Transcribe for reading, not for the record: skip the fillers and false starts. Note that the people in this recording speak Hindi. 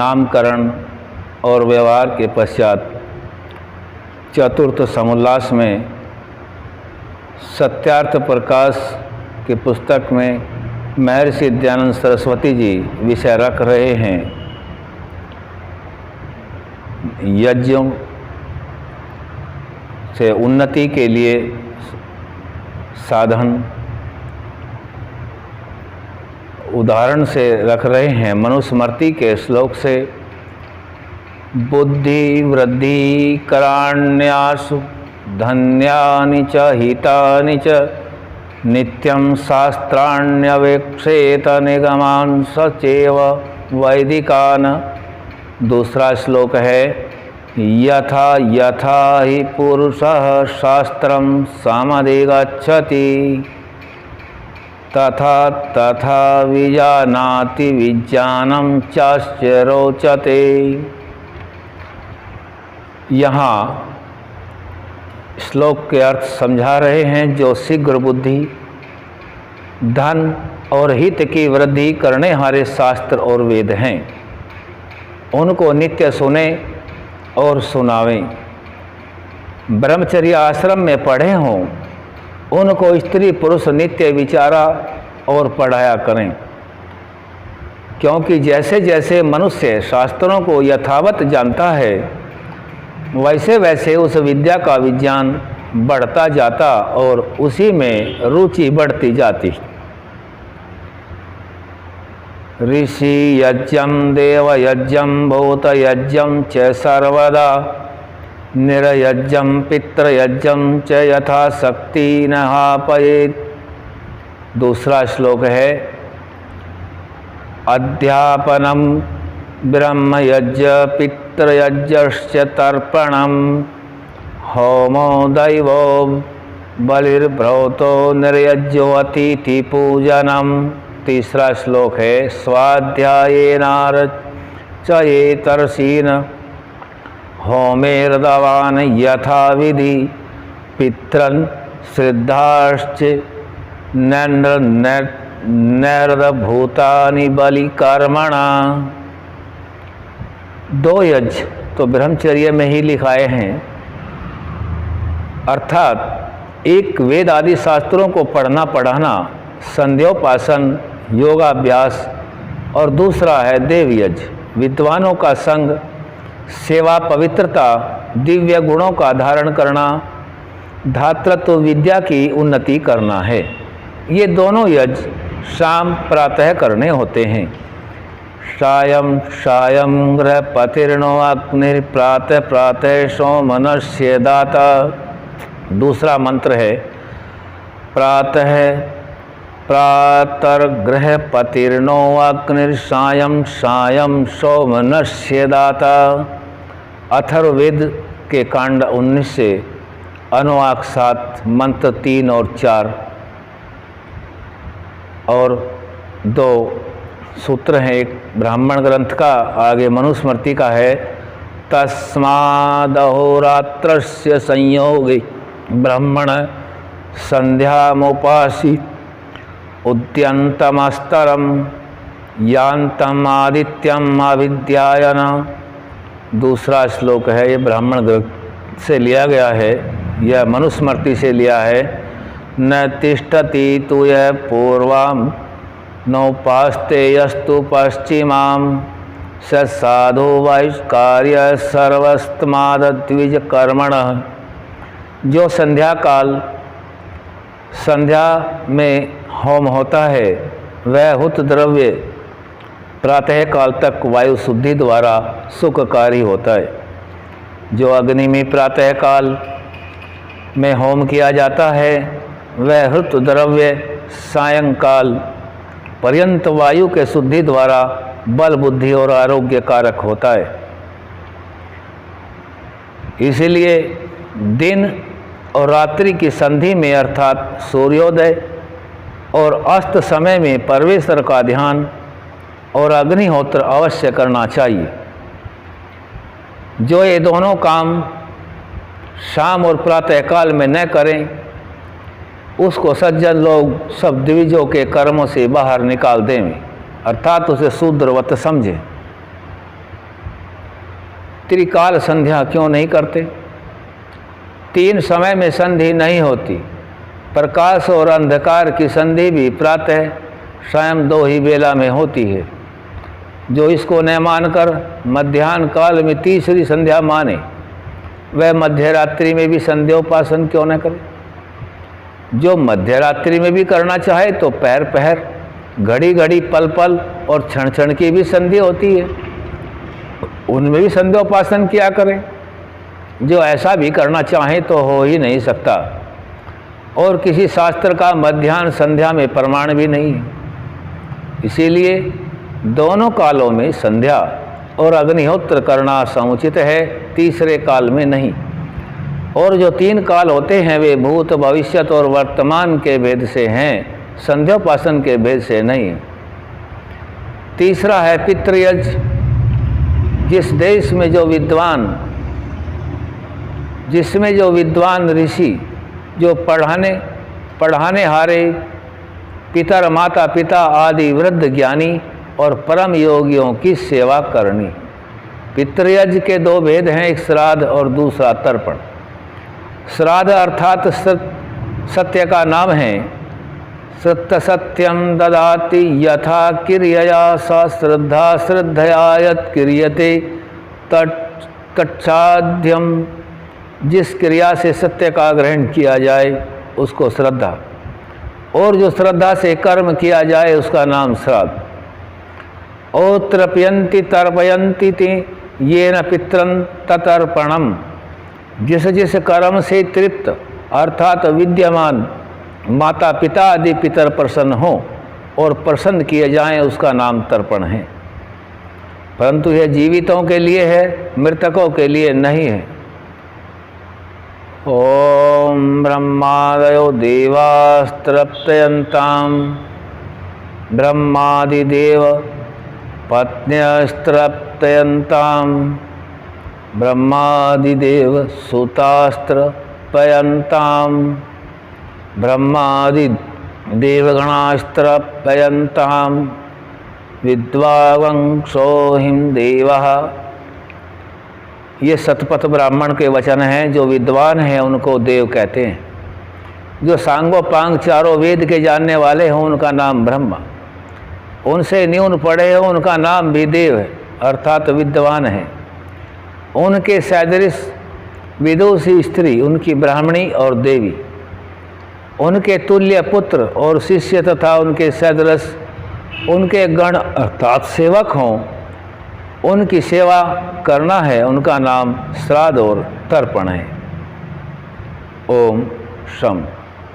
नामकरण और व्यवहार के पश्चात चतुर्थ समुल्लास में सत्यार्थ प्रकाश की पुस्तक में महर्षि दयानंद सरस्वती जी विषय रख रहे हैं यज्ञों से उन्नति के लिए साधन। उदाहरण से रख रहे हैं मनुस्मृति के श्लोक से, बुद्धि वृद्धि कराण्यासु धन्यानि च हितानि च नित्यं शास्त्राण्यवेक्षेत निगमान् सचैव वैदिकान्। दूसरा श्लोक है, यथा यथा हि पुरुषः शास्त्रं समधिगच्छति तथा तथा विजानाति विज्ञानं चास्य रोचते। यहाँ श्लोक के अर्थ समझा रहे हैं, जो शीघ्र बुद्धि, धन और हित की वृद्धि करने हारे शास्त्र और वेद हैं, उनको नित्य सुने और सुनावें। ब्रह्मचर्य आश्रम में पढ़े हों, उनको स्त्री पुरुष नित्य विचारा और पढ़ाया करें, क्योंकि जैसे जैसे मनुष्य शास्त्रों को यथावत जानता है, वैसे वैसे उस विद्या का विज्ञान बढ़ता जाता और उसी में रुचि बढ़ती जाती। ऋषि यज्ञं देव यज्ञं भूत यज्ञं च सर्वदा निरयज्ञं पितृयज्ञं च यथा शक्ति नहापयेत्। दूसरा श्लोक है, अध्यापनम ब्रह्मयज्ञ पितृयज्ञश्च तर्पणम होमो दैवो बलिर्भ्रौतो निर्यज्ञो अतिथि पूजनम। तीसरा श्लोक है, स्वाध्यायेनार्चयेतर्षीन् होमेर्दवान् यथा विधि पितॄन् श्रद्धाश्च नैर्भूतानि बलिकर्मणा। दो यज्ञ तो ब्रह्मचर्य में ही लिखाए हैं, अर्थात एक वेद आदि शास्त्रों को पढ़ना पढ़ाना, संध्योपासन, योगाभ्यास, और दूसरा है देव यज्ञ, विद्वानों का संग, सेवा, पवित्रता, दिव्य गुणों का धारण करना, धातृत्व विद्या की उन्नति करना है। ये दोनों यज्ञ शाम प्रातः करने होते हैं। सायं सायं गृहपतिर्नो अग्निर्प्रातः प्रातः सोमनस्य दाता। दूसरा मंत्र है, प्रातः प्रातर्गृहपतिर्नो अग्निर्सायं सायं सोमनस्य दाता। अथर्ववेद के कांड 19 से अनुवाक 7 मंत्र 3 और 4 और 2 सूत्र हैं। एक ब्राह्मण ग्रंथ का, आगे मनुस्मृति का है, तस्मादहोरात्रस्य संयोगे ब्राह्मण संध्यामुपासी उद्यन्तमस्तरम यान्तम आदित्यम अविद्यायन। दूसरा श्लोक है, ये ब्राह्मण ग्रंथ से लिया गया है, यह मनुस्मृति से लिया है। न तिष्ठति तु यः पूर्वां नोपास्ते यस्तु पश्चिमां स साधु वैष्कार्य सर्वस्तमाद्विज कर्मणः। जो संध्या में होम होता है, वह हुत द्रव्य प्रातः काल तक वायु शुद्धि द्वारा सुखकारी होता है। जो अग्नि में प्रातः काल में होम किया जाता है, वह हुत द्रव्य सायंकाल पर्यंत वायु के शुद्धि द्वारा बल, बुद्धि और आरोग्य कारक होता है। इसलिए दिन और रात्रि की संधि में, अर्थात सूर्योदय और अस्त समय में परमेश्वर का ध्यान और अग्निहोत्र अवश्य करना चाहिए। जो ये दोनों काम शाम और प्रातः काल में न करें, उसको सज्जन लोग सब द्विजों के कर्मों से बाहर निकाल दें, अर्थात उसे शूद्रवत समझें। त्रिकाल संध्या क्यों नहीं करते? 3 समय में संधि नहीं होती। प्रकाश और अंधकार की संधि भी प्रातः स्वयं 2 ही बेला में होती है। जो इसको न मानकर मध्याह्न काल में तीसरी संध्या माने, वह मध्यरात्रि में भी संध्योपासन क्यों न करे? जो मध्यरात्रि में भी करना चाहे तो पहर पहर, घड़ी घड़ी, पल पल और क्षण क्षण की भी संधि होती है, उनमें भी संध्योपासन किया करें। जो ऐसा भी करना चाहे तो हो ही नहीं सकता, और किसी शास्त्र का मध्याह्न संध्या में प्रमाण भी नहीं है। इसीलिए दोनों कालों में संध्या और अग्निहोत्र करना समुचित है, तीसरे काल में नहीं। और जो 3 काल होते हैं वे भूत, भविष्यत और वर्तमान के भेद से हैं, संध्योपासन के भेद से नहीं। तीसरा है पितृयज। जिस देश में जिसमें जो विद्वान ऋषि, जो पढ़ाने हारे पितर, माता पिता आदि वृद्ध ज्ञानी और परम योगियों की सेवा करनी। पितृयज के 2 भेद हैं, एक श्राद्ध और दूसरा तर्पण। श्राद्ध अर्थात सत्य का नाम है। सत्य सत्यम ददाति यथा क्रियया स श्रद्धा श्रद्धया यत् क्रियते तच्छाध्यम। जिस क्रिया से सत्य का ग्रहण किया जाए उसको श्रद्धा, और जो श्रद्धा से कर्म किया जाए उसका नाम श्राद्ध। ओ तृप्यन्ति तर्पयन्ति ते येन पितरं ततर्पणम। जिस जिस कर्म से तृप्त अर्थात विद्यमान माता पिता आदि पितर प्रसन्न हो और प्रसन्न किए जाएं उसका नाम तर्पण है। परंतु यह जीवितों के लिए है, मृतकों के लिए नहीं है। ओम ब्रह्मादयो देवास्तृप्तयन्ताम ब्रह्मादिदेव पत्न्यस्तृप्तयन्ताम ब्रह्मादिदेव सुतास्त्रपयन्ताम ब्रह्मादिदेवगणास्त्रपयन्ताम विद्वांसोहिम देवः। ये सतपथ ब्राह्मण के वचन हैं। जो विद्वान हैं उनको देव कहते हैं। जो सांगोपांग चारों वेद के जानने वाले हों उनका नाम ब्रह्मा, उनसे न्यून पढ़े हो उनका नाम भी देव है, अर्थात विद्वान है। उनके सदृश विदुषी स्त्री उनकी ब्राह्मणी और देवी, उनके तुल्य पुत्र और शिष्य तथा उनके सदृश उनके गण अर्थात सेवक हों, उनकी सेवा करना है, उनका नाम श्राद्ध और तर्पण है। ओम शम।